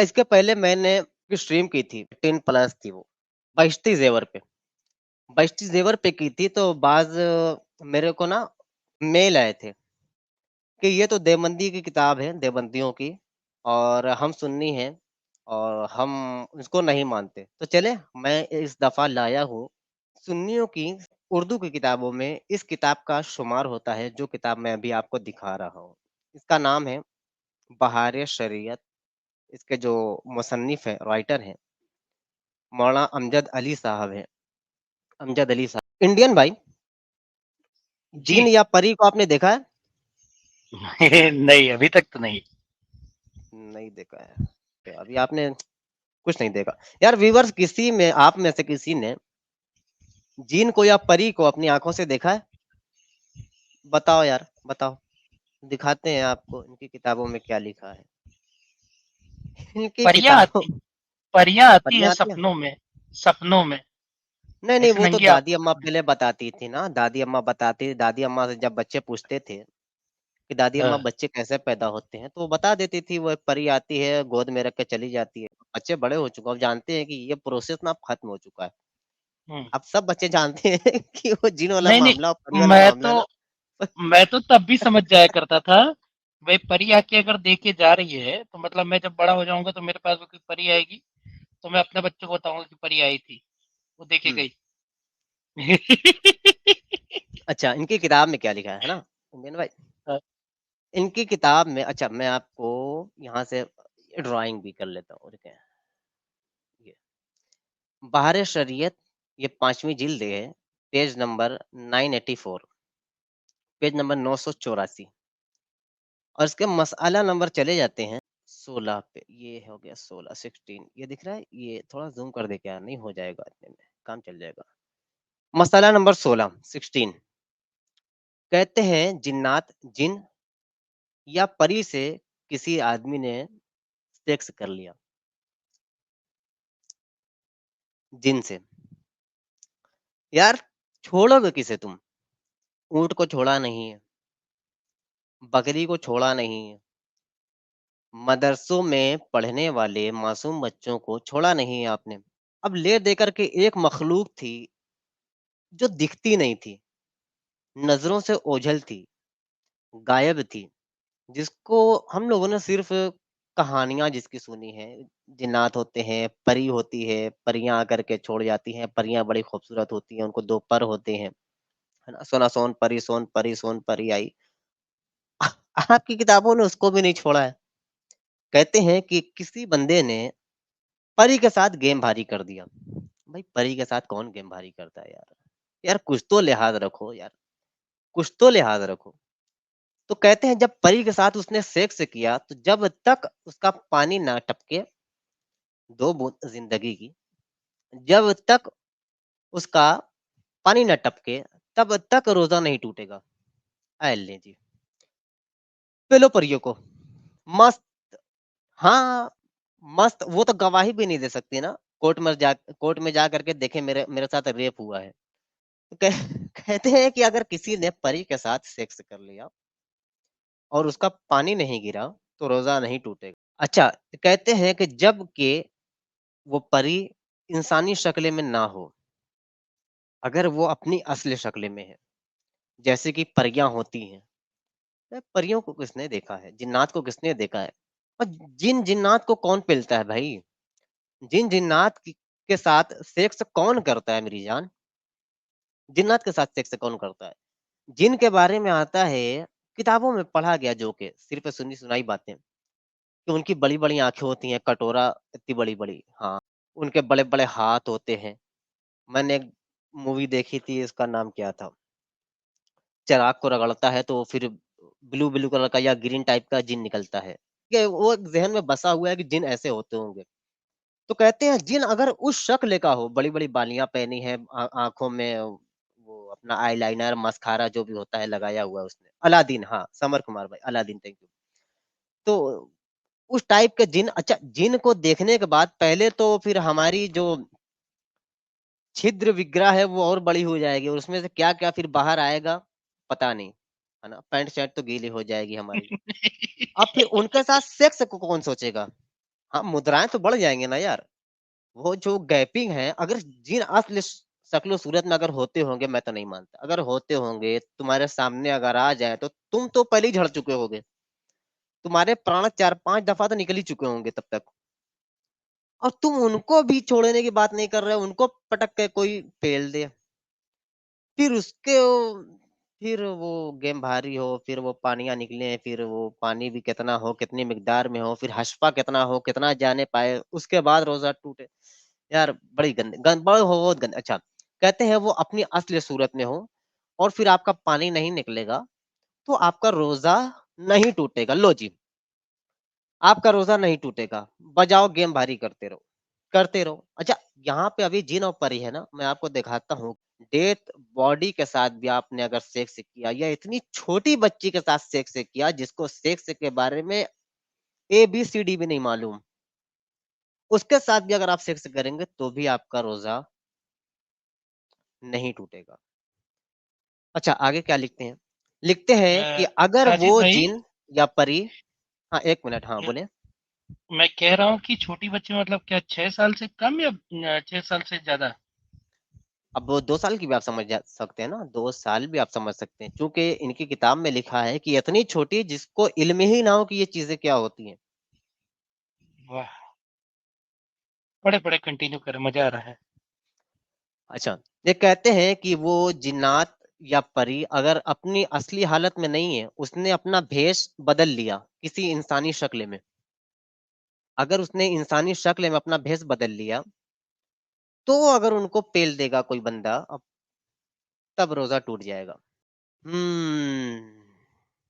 इसके पहले मैंने स्ट्रीम की थी 10 प्लस थी वो, बहिश्ती ज़ेवर पे। बहिश्ती ज़ेवर पे की थी तो मेरे को ना मेल आए थे कि ये तो देवबंदी की किताब है, देवबंदियों की और हम सुन्नी हैं और हम इसको नहीं मानते। तो चले मैं इस दफ़ा लाया हूँ सुन्नियों की उर्दू की किताबों में इस किताब का शुमार होता है जो किताब मैं अभी आपको दिखा रहा हूँ। इसका नाम है बहार शरीयत। इसके जो मुसन्निफ़ हैं, राइटर हैं, मौलाना अमजद अली साहब हैं, अमजद अली साहब। इंडियन भाई, जी। जिन या परी को आपने देखा है? नहीं, अभी तक तो नहीं। नहीं देखा है। तो अभी आपने कुछ नहीं देखा। यार व्यूअर्स, किसी में आप में से किसी ने जिन को या परी को अपनी आंखों से देखा है? बताओ यार, बताओ। दिखाते हैं आपको इनकी किताबों में क्या लिखा है। इनकी परियां किताबों आती परियां आती है परियां आती है? सपनों में, सपनों में। नहीं नहीं, ऐसे वो तो नंगी दादी आंखों अम्मा से। पहले बताती थी ना। दादी अम्मा से जब बच्चे पूछते थे कि दादी अम्मा हाँ। बच्चे कैसे पैदा होते हैं, तो वो बता देती थी वो एक परी आती है, गोद में रख के चली जाती है। बच्चे बड़े हो चुके हैं, अब जानते हैं कि ये प्रोसेस ना अब खत्म हो चुका है। हम्म। अब सब बच्चे जानते हैं कि वो जिन वाला नहीं मामला और परी नहीं, वाला मामला ना। मैं तो तब भी समझ जाया करता था। भाई परी आके अगर दे के जा रही है तो मतलब मैं जब बड़ा हो जाऊंगा तो मेरे पास भी कोई परी आएगी, तो मैं अपने बच्चों को बताऊंगा कि परी आई थी, वो देके हम्म। गई। अच्छा, इनकी किताब में क्या लिखा है ना इंडियन भाई? इनकी किताब में, अच्छा मैं आपको यहाँ से ड्राइंग भी कर लेता हूँ। ठीक है, ये बहार शरीयत, ये 5वीं जिल्द है, पेज नंबर 984, पेज नंबर 984, और इसके मसला नंबर चले जाते हैं 16 पे। ये हो गया 16, 16 ये दिख रहा है। ये थोड़ा जूम कर दे क्या? नहीं हो जाएगा इतने में, काम चल जाएगा। मसला नंबर 16, 16 कहते हैं जिन्नात, जिन या परी से किसी आदमी ने सेक्स कर लिया, जिन से। यार छोड़ोगे किसे तुम? ऊंट को छोड़ा नहीं है, बकरी को छोड़ा नहीं है, मदरसों में पढ़ने वाले मासूम बच्चों को छोड़ा नहीं है आपने। अब ले दे करके एक मखलूक थी जो दिखती नहीं थी, नजरों से ओझल थी, गायब थी, जिसको हम लोगों ने सिर्फ कहानियां जिसकी सुनी है। जिन्नात होते हैं, परी होती है, परियां आकर के छोड़ जाती हैं। परियां बड़ी खूबसूरत होती हैं, उनको दो पर होते हैं, है ना। सोना सोन परी सोन परी आई। आपकी किताबों ने उसको भी नहीं छोड़ा है। कहते हैं कि किसी बंदे ने परी के साथ गेम भारी कर दिया। भाई परी के साथ कौन गेम भारी करता है यार? यार कुछ तो लिहाज रखो यार, कुछ तो लिहाज रखो। तो कहते हैं जब परी के साथ उसने सेक्स किया तो जब तक उसका पानी ना टपके, दो बूंद जिंदगी की, जब तक उसका पानी न टपके तब तक रोजा नहीं टूटेगा। ऐ ले जी, पेलो परियों को। मस्त। हाँ, मस्त। वो तो गवाही भी नहीं दे सकती ना। कोर्ट में जा करके देखे मेरे मेरे साथ रेप हुआ है। तो कहते हैं कि अगर किसी ने परी के साथ सेक्स कर लिया और उसका पानी नहीं गिरा तो रोजा नहीं टूटेगा। अच्छा, कहते हैं कि जब कि वो परी इंसानी शक्ल में ना हो, अगर वो अपनी असली शक्ल में है, जैसे कि परियां होती हैं। परियों को किसने देखा है? जिन्नात को किसने देखा है? और जिन जिन्नात को कौन पेलता है भाई? जिन जिन्नात के साथ सेक्स कौन करता है मेरी जान? जिन्नात के साथ सेक्स कौन करता है? जिन के बारे में आता है, किताबों में पढ़ा गया, जो कि सिर्फ सुनी सुनाई बातें, कि उनकी बड़ी बड़ी आंखें होती हैं, कटोरा इतनी बड़ी बड़ी, हाँ। उनके बड़े बड़े हाथ होते हैं। मैंने एक मूवी देखी थी, इसका नाम क्या था, चिराग को रगड़ता है तो फिर ब्लू ब्लू कलर का या ग्रीन टाइप का जिन निकलता है। ये वो एक जहन में बसा हुआ है कि जिन ऐसे होते होंगे। तो कहते हैं जिन अगर उस शक्ल का हो, बड़ी बड़ी बालियां पहनी है, आंखों में वो अपना आईलाइनर मस्कारा जो भी होता है लगाया हुआ है उसने। अलादीन, हाँ समर कुमार भाई, अलादीन, थैंक यू। तो उस टाइप के जिन, अच्छा जिन को देखने के बाद पहले तो फिर हमारी जो छिद्र विग्रह है वो और बड़ी हो जाएगी, और उसमें से क्या क्या फिर बाहर आएगा पता नहीं, है ना। पैंट शर्ट तो गीली हो जाएगी हमारी। अब फिर उनके साथ सेक्स को कौन सोचेगा? हाँ, मुद्राएँ तो बढ़ जाएँगे ना यार। वो जो गैपिंग है, अगर जिन असली शक्ल सूरत में अगर होते होंगे, मैं तो नहीं मानता। अगर होते होंगे, तुम्हारे सामने अगर आ जाए, तो तुम तो पहले ही झड़ चुके होगे। तुम्हारे प्राण 4-5 दफ़ा तो निकल ही चुके होंगे तब तक। और तुम उनको भी छोड़ने की बात नहीं कर रहे हो, उनको पटक के कोई फेल दे। फिर उसके फिर वो गेम भारी हो, फिर वो पानियाँ निकले, फिर वो पानी भी कितना हो, कितनी मिकदार में हो, फिर हशफा कितना हो, कितना जाने पाए, उसके बाद रोज़ा टूटे। यार बड़ी गंद बहुत गंद अच्छा, कहते हैं वो अपनी असली सूरत में हो और फिर आपका पानी नहीं निकलेगा, तो आपका रोज़ा नहीं टूटेगा। लो जी, आपका रोज़ा नहीं टूटेगा, बजाओ गेम भारी करते रहो, करते रहो। अच्छा, यहाँ पे अभी जिन और परी है ना, मैं आपको दिखाता हूँ, डेथ बॉडी के साथ भी आपने अगर सेक्स किया या इतनी छोटी बच्ची के साथ सेक्स किया, जिसको सेक्स के बारे में ABCD भी नहीं मालूम, उसके साथ भी अगर आप सेक्स करेंगे, तो भी आपका रोज़ा नहीं टूटेगा। अच्छा, आगे क्या लिखते हैं? लिखते हैं कि अगर वो साजिद भाई, जिन या परी हाँ, 1 मिनट हाँ, बोलें। मैं कह रहा हूँ कि छोटी बच्ची मतलब क्या 6 साल से कम या 6 साल से ज्यादा? अब वो 2 साल की भी आप समझ जा सकते हैं ना, 2 साल भी आप समझ सकते हैं, क्योंकि इनकी किताब में लिखा है कि इतनी छोटी जिसको इल्म ही ना हो कि ये चीज़ें क्या होती हैं। वाह, पढ़े पढ़े कंटिन्यू करें, मजा आ रहा है। अच्छा, ये कहते हैं कि वो जिन्नात या परी अगर अपनी असली हालत में नहीं है, उसने अपना भेष बदल लिया किसी इंसानी शक्ल में। अगर उसने इंसानी शक्ल में अपना भेष बदल लिया, तो अगर उनको पेल देगा कोई बंदा, अब तब रोज़ा टूट जाएगा।